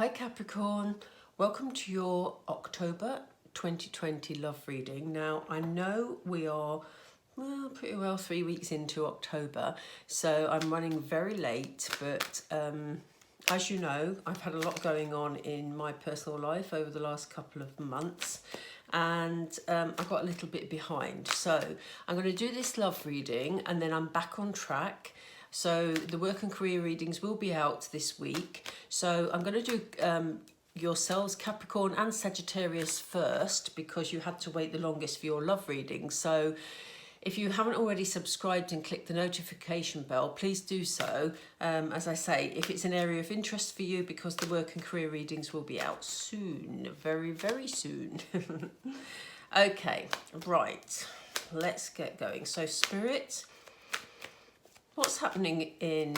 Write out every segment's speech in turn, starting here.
Hi Capricorn, welcome to your October 2020 love reading. Now I know we are pretty well 3 weeks into October, so I'm running very late, but as you know, I've had a lot going on in my personal life over the last couple of months, and I got a little bit behind. So I'm going to do this love reading and then I'm back on track. So the work and career readings will be out this week. So I'm going to do yourselves, Capricorn and Sagittarius first, because you had to wait the longest for your love reading. So if you haven't already subscribed and clicked the notification bell, please do so. As I say, if it's an area of interest for you, because the work and career readings will be out soon, very, very soon. Okay, right, let's get going. So Spirit, what's happening in...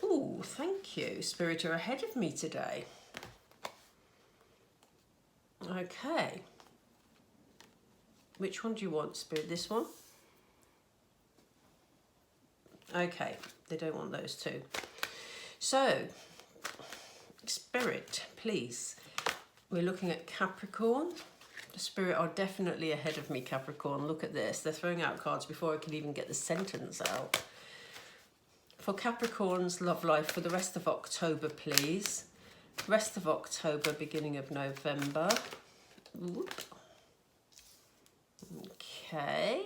Oh, thank you. Spirit are ahead of me today. Okay. Which one do you want, Spirit? This one? Okay, they don't want those two. So, Spirit, please. We're looking at Capricorn. The Spirit are definitely ahead of me, Capricorn. Look at this. They're throwing out cards before I can even get the sentence out. For Capricorn's love life for the rest of October, please. Rest of October, beginning of November. Oop. Okay.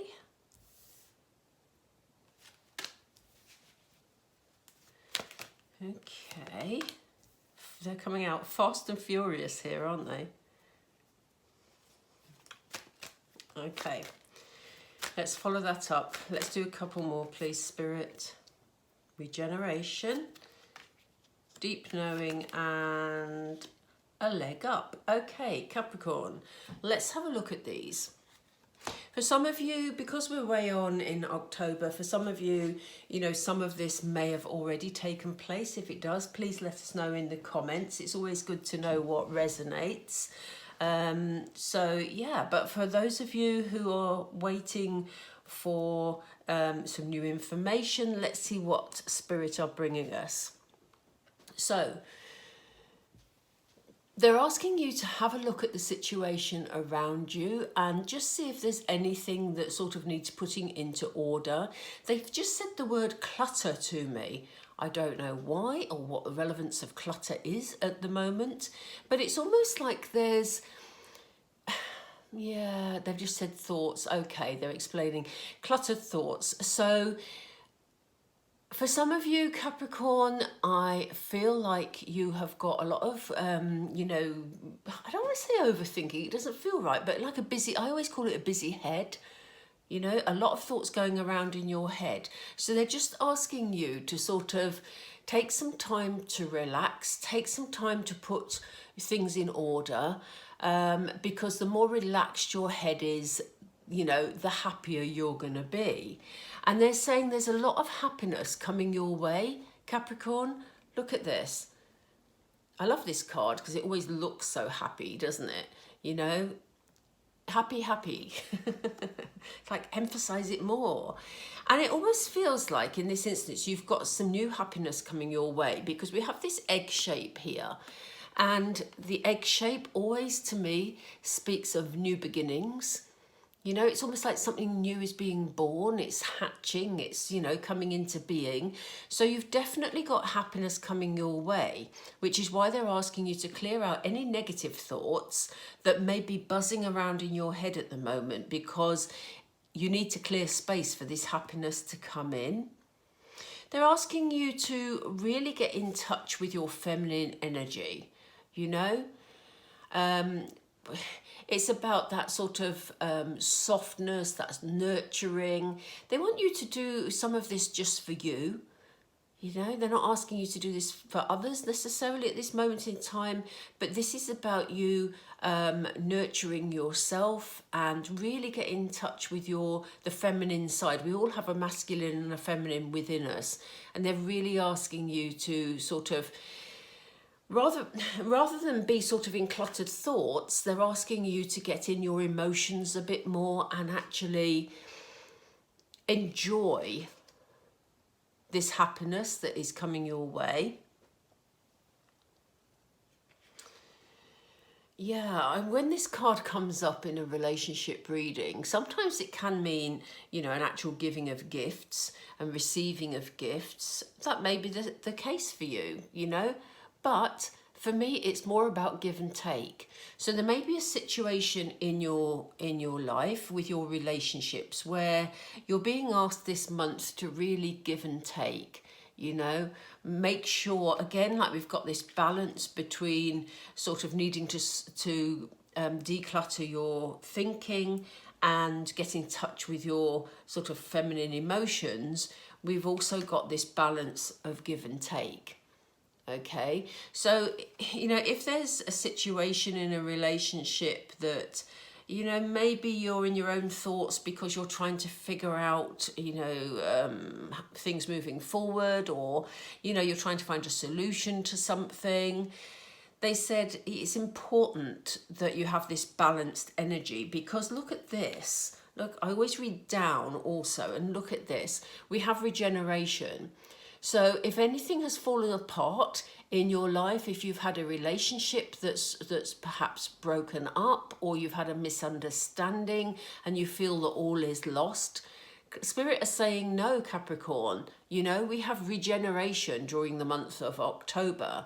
Okay. They're coming out fast and furious here, aren't they? Okay. Let's follow that up. Let's do a couple more, please, Spirit. Regeneration, deep knowing, and a leg up. Okay, Capricorn, let's have a look at these. For some of you, because we're way on in October, for some of you, you know, some of this may have already taken place. If it does, please let us know in the comments. It's always good to know what resonates. So yeah, but for those of you who are waiting for some new information, let's see what Spirit are bringing us. So they're asking you to have a look at the situation around you and just see if there's anything that sort of needs putting into order. They've just said the word clutter to me. I don't know why or what the relevance of clutter is at the moment, but it's almost like there's... Yeah, they've just said thoughts. Okay, they're explaining cluttered thoughts. So for some of you, Capricorn, I feel like you have got a lot of, you know, I don't want to say overthinking. It doesn't feel right, but like a busy, I always call it a busy head. You know, a lot of thoughts going around in your head. So they're just asking you to sort of take some time to relax, take some time to put things in order, because the more relaxed your head is, you know, the happier you're going to be. And they're saying there's a lot of happiness coming your way, Capricorn. Look at this. I love this card because it always looks so happy, doesn't it? You know, happy, happy. It's like emphasize it more. And it almost feels like in this instance, you've got some new happiness coming your way because we have this egg shape here. And the egg shape always, to me, speaks of new beginnings. You know, it's almost like something new is being born, it's hatching, it's, you know, coming into being. So you've definitely got happiness coming your way, which is why they're asking you to clear out any negative thoughts that may be buzzing around in your head at the moment, because you need to clear space for this happiness to come in. They're asking you to really get in touch with your feminine energy, you know. It's about that sort of softness, that's nurturing. They want you to do some of this just for you. You know, they're not asking you to do this for others necessarily at this moment in time, but this is about you nurturing yourself and really get in touch with the feminine side. We all have a masculine and a feminine within us, and they're really asking you to sort of, rather than be sort of in cluttered thoughts, they're asking you to get in your emotions a bit more and actually enjoy this happiness that is coming your way. Yeah, and when this card comes up in a relationship reading, sometimes it can mean, you know, an actual giving of gifts and receiving of gifts. That may be the case for you, you know, but for me, it's more about give and take. So there may be a situation in your life with your relationships where you're being asked this month to really give and take. You know, make sure again, like we've got this balance between sort of needing to declutter your thinking and get in touch with your sort of feminine emotions. We've also got this balance of give and take. Okay, so, you know, if there's a situation in a relationship that, you know, maybe you're in your own thoughts because you're trying to figure out, you know, things moving forward, or, you know, you're trying to find a solution to something. They said it's important that you have this balanced energy, because look at this. Look, I always read down also, and look at this. We have regeneration. So if anything has fallen apart in your life, if you've had a relationship that's perhaps broken up, or you've had a misunderstanding and you feel that all is lost, Spirit is saying, no, Capricorn, you know, we have regeneration during the month of October.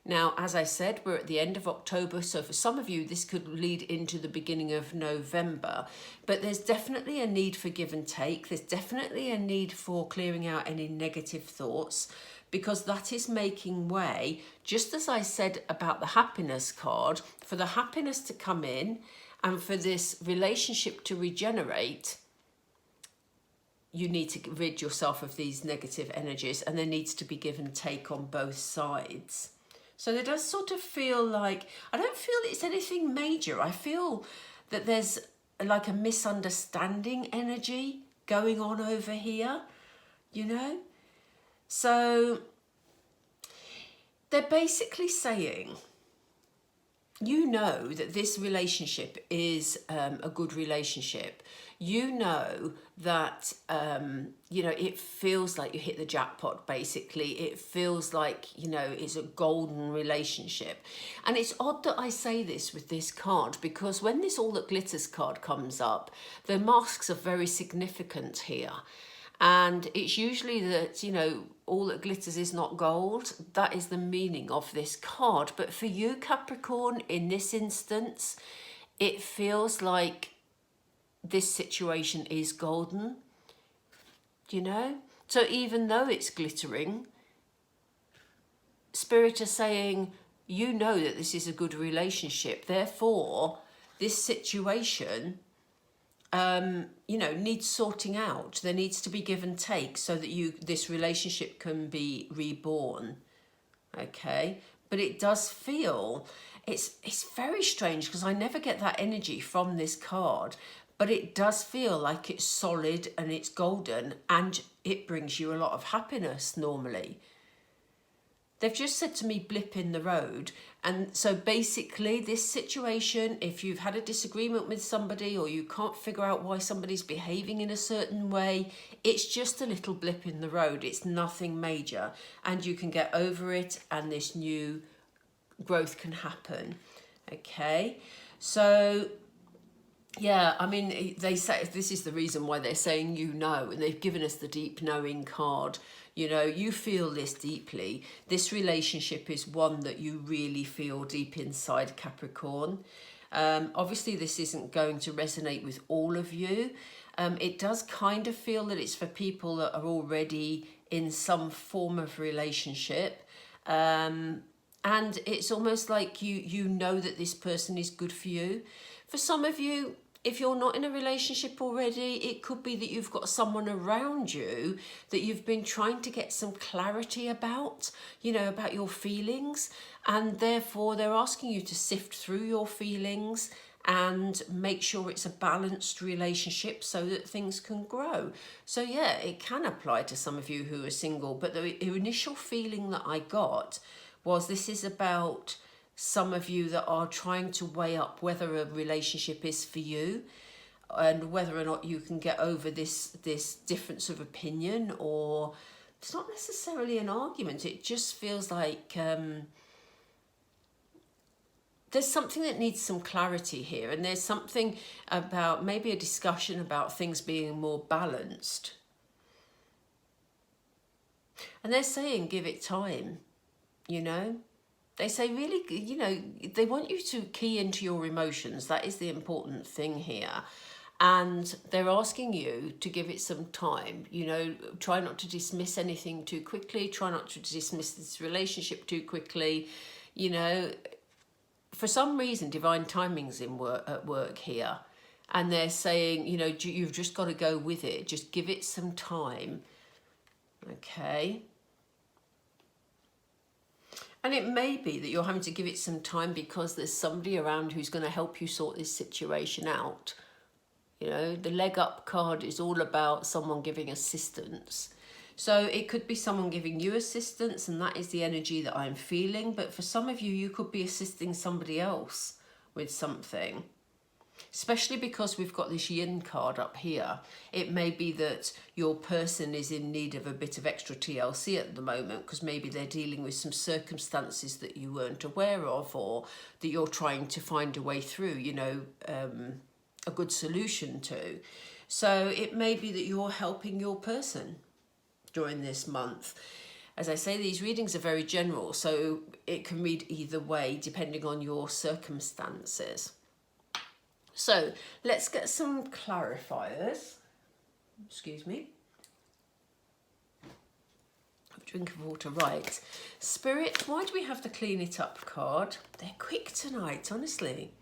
Now, as I said, we're at the end of October, so for some of you, this could lead into the beginning of November. But there's definitely a need for give and take. There's definitely a need for clearing out any negative thoughts, because that is making way, just as I said about the happiness card, for the happiness to come in and for this relationship to regenerate. You need to rid yourself of these negative energies, and there needs to be give and take on both sides. So there does sort of feel like, I don't feel it's anything major. I feel that there's like a misunderstanding energy going on over here, you know? So they're basically saying, you know that this relationship is a good relationship. You know that, you know, it feels like you hit the jackpot, basically. It feels like, you know, it's a golden relationship. And it's odd that I say this with this card, because when this All That Glitters card comes up, the masks are very significant here. And it's usually that, you know, all that glitters is not gold. That is the meaning of this card. But for you, Capricorn, in this instance, it feels like this situation is golden, you know? So even though it's glittering, Spirit are saying, you know that this is a good relationship. Therefore, this situation, you know, needs sorting out. There needs to be give and take so that this relationship can be reborn. Okay, but it does feel, it's very strange, because I never get that energy from this card, but it does feel like it's solid and it's golden, and it brings you a lot of happiness normally. They've just said to me, blip in the road. And so basically this situation, if you've had a disagreement with somebody, or you can't figure out why somebody's behaving in a certain way, it's just a little blip in the road. It's nothing major, and you can get over it, and this new growth can happen. Okay, so yeah, I mean, they say this is the reason why they're saying, you know, and they've given us the deep knowing card. You know, you feel this deeply. This relationship is one that you really feel deep inside, Capricorn. Obviously, this isn't going to resonate with all of you. It does kind of feel that it's for people that are already in some form of relationship. And it's almost like you know that this person is good for you. For some of you, if you're not in a relationship already, it could be that you've got someone around you that you've been trying to get some clarity about, you know, about your feelings. And therefore, they're asking you to sift through your feelings and make sure it's a balanced relationship so that things can grow. So yeah, it can apply to some of you who are single. But the initial feeling that I got was this is about some of you that are trying to weigh up whether a relationship is for you, and whether or not you can get over this difference of opinion. Or it's not necessarily an argument, it just feels like there's something that needs some clarity here, and there's something about maybe a discussion about things being more balanced. And they're saying give it time, you know. They say really, you know, they want you to key into your emotions. That is the important thing here. And they're asking you to give it some time, you know, try not to dismiss anything too quickly, try not to dismiss this relationship too quickly, you know. For some reason, divine timing's at work here. And they're saying, you know, you've just got to go with it. Just give it some time. Okay. And it may be that you're having to give it some time because there's somebody around who's going to help you sort this situation out. You know, the leg up card is all about someone giving assistance. So it could be someone giving you assistance, and that is the energy that I'm feeling. But for some of you, you could be assisting somebody else with something. Especially because we've got this yin card up here. It may be that your person is in need of a bit of extra TLC at the moment because maybe they're dealing with some circumstances that you weren't aware of, or that you're trying to find a way through, you know, a good solution to. So it may be that you're helping your person during this month. As I say, these readings are very general, so it can read either way depending on your circumstances. So let's get some clarifiers. Excuse me. Drink of water. Right. Spirit, why do we have the clean it up card? They're quick tonight, honestly.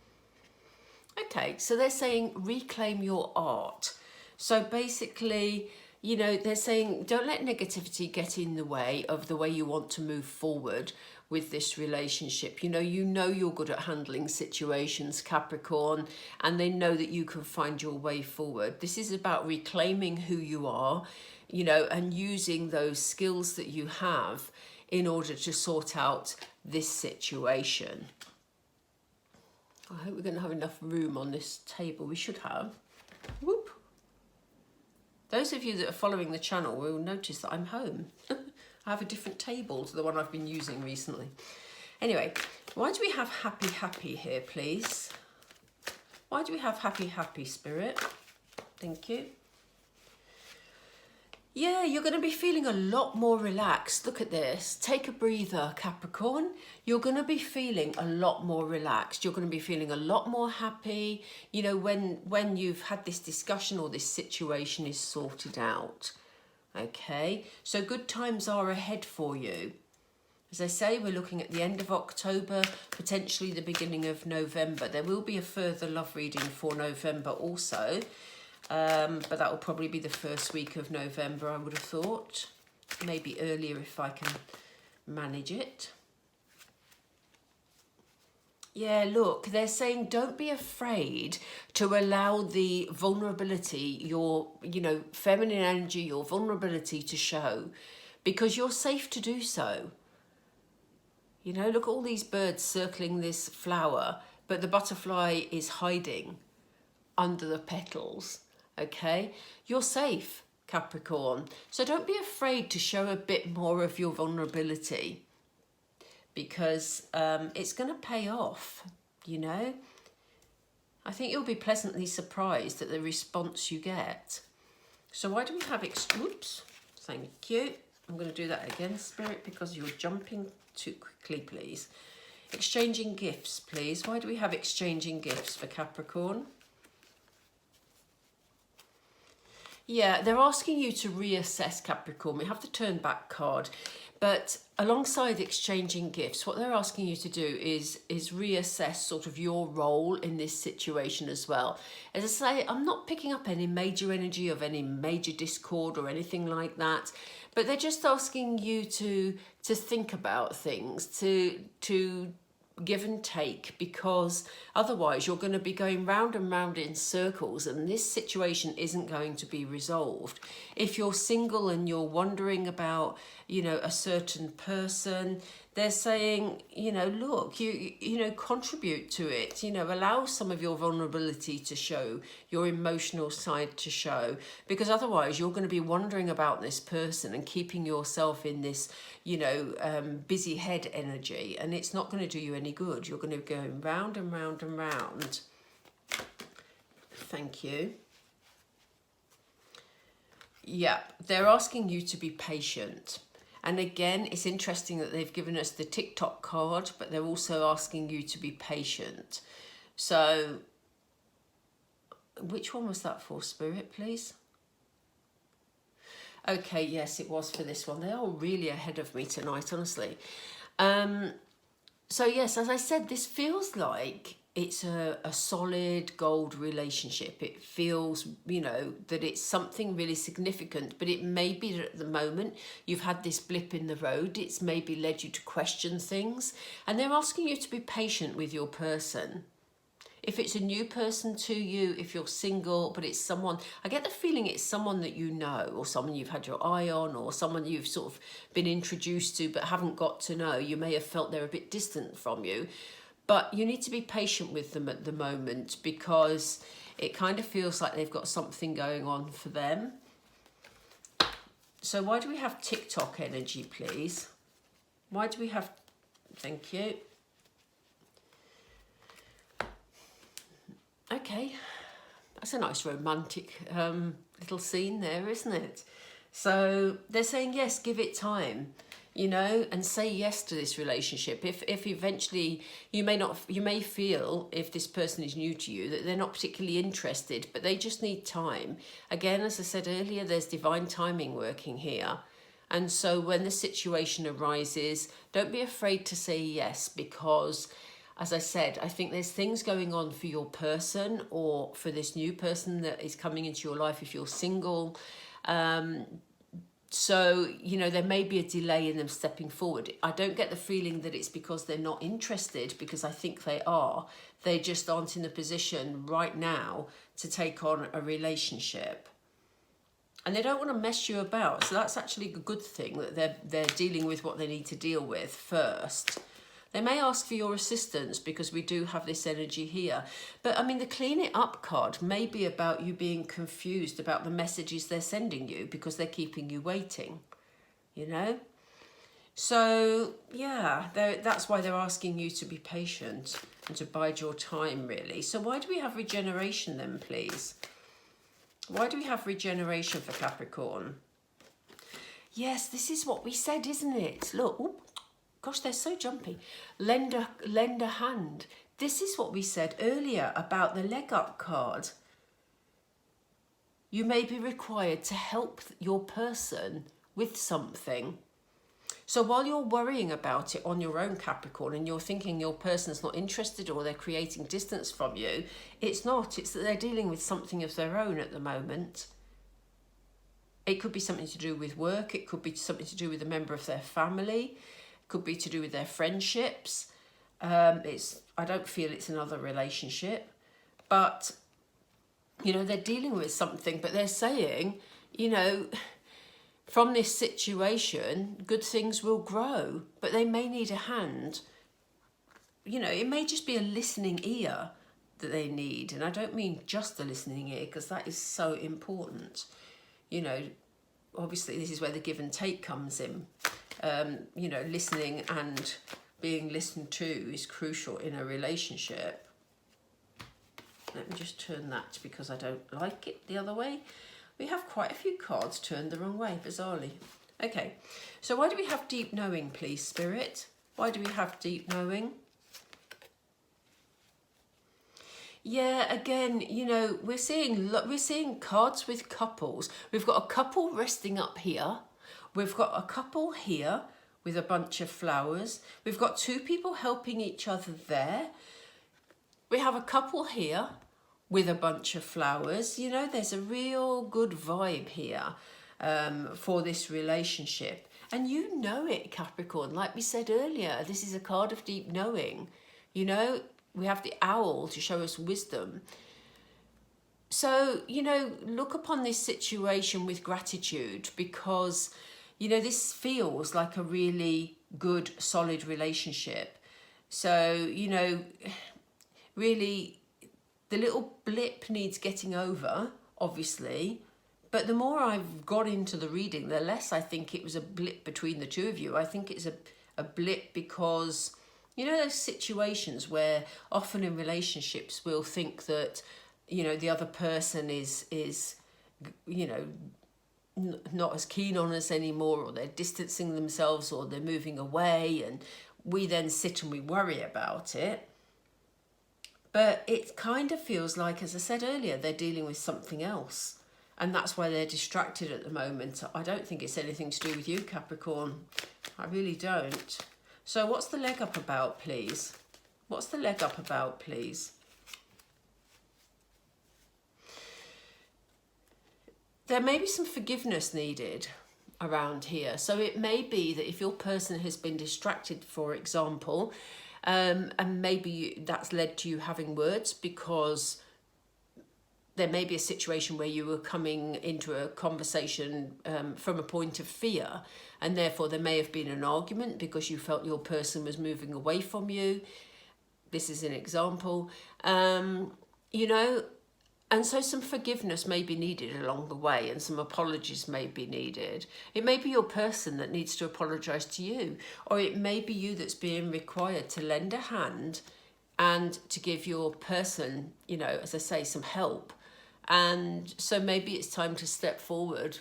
Okay, so they're saying reclaim your art. So basically, you know, they're saying don't let negativity get in the way of the way you want to move forward with this relationship. You know you're good at handling situations, Capricorn, and they know that you can find your way forward. This is about reclaiming who you are, you know, and using those skills that you have in order to sort out this situation. I hope we're going to have enough room on this table. We should have. Whoop. Those of you that are following the channel will notice that I'm home. I have a different table to the one I've been using recently. Anyway, why do we have happy, happy here, please? Why do we have happy, happy, Spirit? Thank you. Yeah, you're going to be feeling a lot more relaxed. Look at this. Take a breather, Capricorn. You're going to be feeling a lot more relaxed. You're going to be feeling a lot more happy, you know, when you've had this discussion or this situation is sorted out. Okay, so good times are ahead for you. As I say, we're looking at the end of October, potentially the beginning of November. There will be a further love reading for November also. But that will probably be the first week of November, I would have thought. Maybe earlier if I can manage it. Yeah, look, they're saying don't be afraid to allow the vulnerability, your, you know, feminine energy, your vulnerability to show, because you're safe to do so. You know, look at all these birds circling this flower, but the butterfly is hiding under the petals. Okay, you're safe, Capricorn. So don't be afraid to show a bit more of your vulnerability, because it's going to pay off, you know. I think you'll be pleasantly surprised at the response you get. So why do we have oops, thank you. I'm going to do that again, Spirit, because you're jumping too quickly, please. Exchanging gifts, please. Why do we have exchanging gifts for Capricorn? Yeah, they're asking you to reassess, Capricorn. We have the turn back card, but alongside exchanging gifts, what they're asking you to do is reassess sort of your role in this situation as well. As I say, I'm not picking up any major energy of any major discord or anything like that, but they're just asking you to think about things, to give and take, because otherwise you're going to be going round and round in circles and this situation isn't going to be resolved. If you're single and you're wondering about, you know, a certain person, They're saying, you know, look, you know, contribute to it, you know, allow some of your vulnerability to show, your emotional side to show, because otherwise you're going to be wondering about this person and keeping yourself in this, you know, busy head energy, and it's not going to do you any good. You're going to go round and round and round. Thank you. Yeah, they're asking you to be patient. And again, it's interesting that they've given us the TikTok card, but they're also asking you to be patient. So, which one was that for, Spirit, please? Okay, yes, it was for this one. They are really ahead of me tonight, honestly. So yes, as I said, this feels like it's a solid gold relationship. It feels, you know, that it's something really significant, but it may be that at the moment you've had this blip in the road. It's maybe led you to question things, and they're asking you to be patient with your person. If it's a new person to you, if you're single, but it's someone, I get the feeling it's someone that you know, or someone you've had your eye on, or someone you've sort of been introduced to but haven't got to know. You may have felt they're a bit distant from you, but you need to be patient with them at the moment, because it kind of feels like they've got something going on for them. So why do we have TikTok energy, please? Why do we have, thank you. Okay, that's a nice romantic little scene there, isn't it? So they're saying, yes, give it time, you know, and say yes to this relationship. If eventually you may feel, if this person is new to you, that they're not particularly interested, but they just need time. Again, as I said earlier, there's divine timing working here. And so when the situation arises, don't be afraid to say yes, because as I said, I think there's things going on for your person, or for this new person that is coming into your life if you're single. So, you know, there may be a delay in them stepping forward. I don't get the feeling that it's because they're not interested, because I think they are. They just aren't in a position right now to take on a relationship. And they don't want to mess you about. So that's actually a good thing, that they're dealing with what they need to deal with first. They may ask for your assistance, because we do have this energy here. But I mean, the clean it up card may be about you being confused about the messages they're sending you, because they're keeping you waiting, you know? So yeah, that's why they're asking you to be patient and to bide your time, really. So why do we have regeneration then, please? Why do we have regeneration for Capricorn? Yes, this is what we said, isn't it? Look, ooh, gosh, they're so jumpy. Lend a hand. This is what we said earlier about the leg up card. You may be required to help your person with something. So while you're worrying about it on your own, Capricorn, and you're thinking your person's not interested or they're creating distance from you, it's not. It's that they're dealing with something of their own at the moment. It could be something to do with work. It could be something to do with a member of their family. It could be to do with their friendships. I don't feel it's another relationship. But, you know, they're dealing with something, but they're saying, you know, from this situation, good things will grow, but they may need a hand. You know, it may just be a listening ear that they need. And I don't mean just a listening ear, because that is so important. You know, obviously this is where the give and take comes in. You know, listening and being listened to is crucial in a relationship. Let me just turn that, because I don't like it the other way. We have quite a few cards turned the wrong way, bizarrely. Okay, so why do we have deep knowing, please, Spirit? Why do we have deep knowing? Yeah, again, you know, we're seeing cards with couples. We've got a couple resting up here. We've got a couple here with a bunch of flowers. We've got two people helping each other there. We have a couple here with a bunch of flowers. You know, there's a real good vibe here for this relationship. And you know it, Capricorn. Like we said earlier, this is a card of deep knowing. You know, we have the owl to show us wisdom. So, you know, look upon this situation with gratitude, because, you know, this feels like a really good, solid relationship. So, you know, really, the little blip needs getting over, obviously. But the more I've got into the reading, the less I think it was a blip between the two of you. I think it's a blip because, you know, those situations where often in relationships we'll think that, you know, the other person is you know, not as keen on us anymore, or they're distancing themselves, or they're moving away, and we then sit and we worry about it. But it kind of feels like, as I said earlier, they're dealing with something else. And that's why they're distracted at the moment. I don't think it's anything to do with you, Capricorn. I really don't. So what's the leg up about, please? What's the leg up about, please? There may be some forgiveness needed around here. So it may be that if your person has been distracted, for example, and maybe that's led to you having words, because there may be a situation where you were coming into a conversation from a point of fear, and therefore there may have been an argument because you felt your person was moving away from you. This is an example, you know, and so some forgiveness may be needed along the way, and some apologies may be needed. It may be your person that needs to apologise to you, or it may be you that's being required to lend a hand and to give your person, you know, as I say, some help. And so maybe it's time to step forward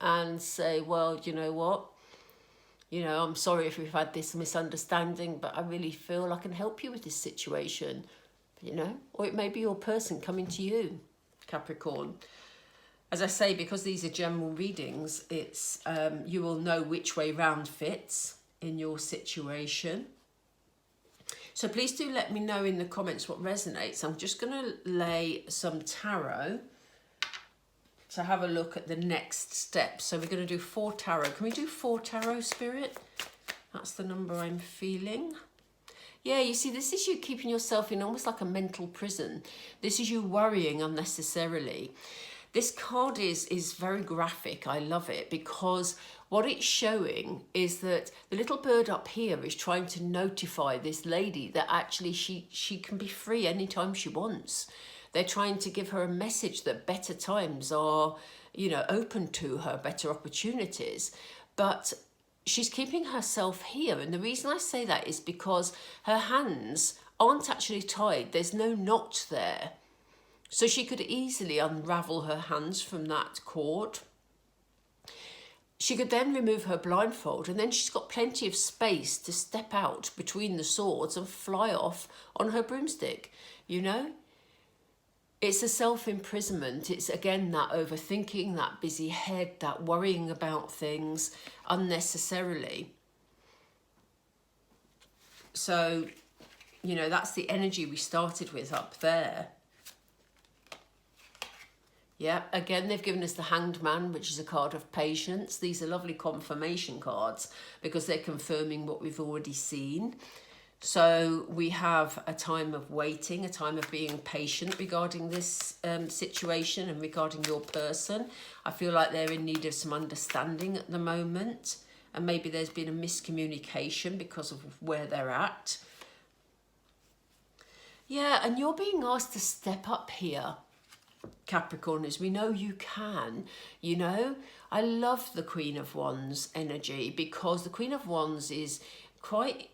and say, well, you know what? You know, I'm sorry if we've had this misunderstanding, but I really feel I can help you with this situation, you know? Or it may be your person coming to you, Capricorn. As I say, because these are general readings, it's you will know which way round fits in your situation. So please do let me know in the comments what resonates. I'm just going to lay some tarot to have a look at the next step. So we're going to do 4 tarot. Can we do 4 tarot, Spirit? That's the number I'm feeling. Yeah, you see, this is you keeping yourself in almost like a mental prison. This is you worrying unnecessarily. This card is very graphic. I love it because what it's showing is that the little bird up here is trying to notify this lady that actually she can be free anytime she wants. They're trying to give her a message that better times are, you know, open to her, better opportunities. But she's keeping herself here. And the reason I say that is because her hands aren't actually tied. There's no knot there. So she could easily unravel her hands from that cord. She could then remove her blindfold, and then she's got plenty of space to step out between the swords and fly off on her broomstick, you know? It's a self-imprisonment. It's, again, that overthinking, that busy head, that worrying about things unnecessarily. So, you know, that's the energy we started with up there. Yeah, again, they've given us the Hanged Man, which is a card of patience. These are lovely confirmation cards because they're confirming what we've already seen. So we have a time of waiting, a time of being patient regarding this situation and regarding your person. I feel like they're in need of some understanding at the moment. And maybe there's been a miscommunication because of where they're at. Yeah, and you're being asked to step up here, Capricorn, as we know you can, you know. I love the Queen of Wands energy because the Queen of Wands is quite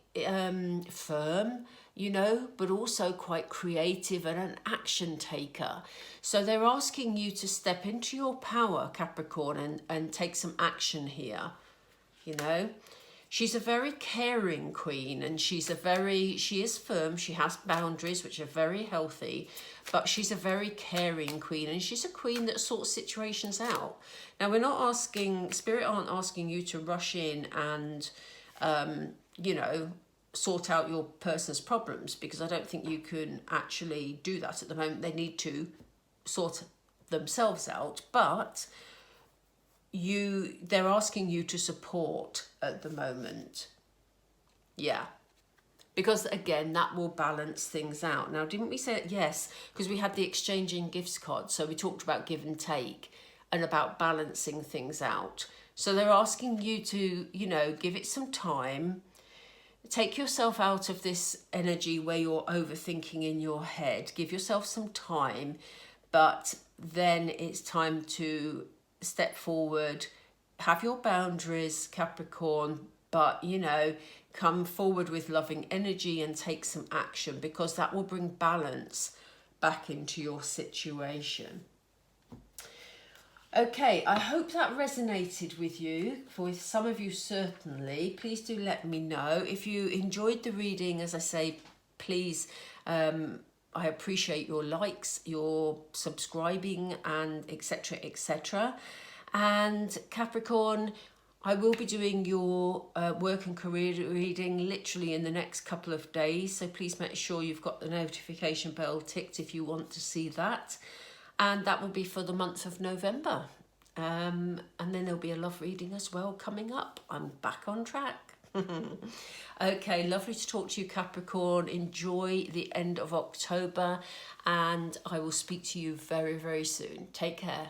firm, you know, but also quite creative and an action taker. So they're asking you to step into your power, Capricorn, and take some action here, you know. She's a very caring queen, and she is firm. She has boundaries, which are very healthy, but she's a very caring queen, and she's a queen that sorts situations out. Now, we're not asking, Spirit aren't asking you to rush in and, you know, sort out your person's problems, because I don't think you can actually do that at the moment. They need to sort themselves out, but they're asking you to support at the moment. Yeah. Because again, that will balance things out. Now, didn't we say yes? Because we had the exchanging gifts card. So we talked about give and take and about balancing things out. So they're asking you to, you know, give it some time, take yourself out of this energy where you're overthinking in your head. Give yourself some time, but then it's time to step forward, have your boundaries, Capricorn, but you know, come forward with loving energy and take some action, because that will bring balance back into your situation. Okay, I hope that resonated with you. For some of you, certainly. Please do let me know. If you enjoyed the reading, as I say, please, I appreciate your likes, your subscribing, and etc, etc. And Capricorn, I will be doing your work and career reading literally in the next couple of days. So please make sure you've got the notification bell ticked if you want to see that. And that will be for the month of November. And then there'll be a love reading as well coming up. I'm back on track. Okay, lovely to talk to you, Capricorn. Enjoy the end of October, and I will speak to you very, very soon. Take care.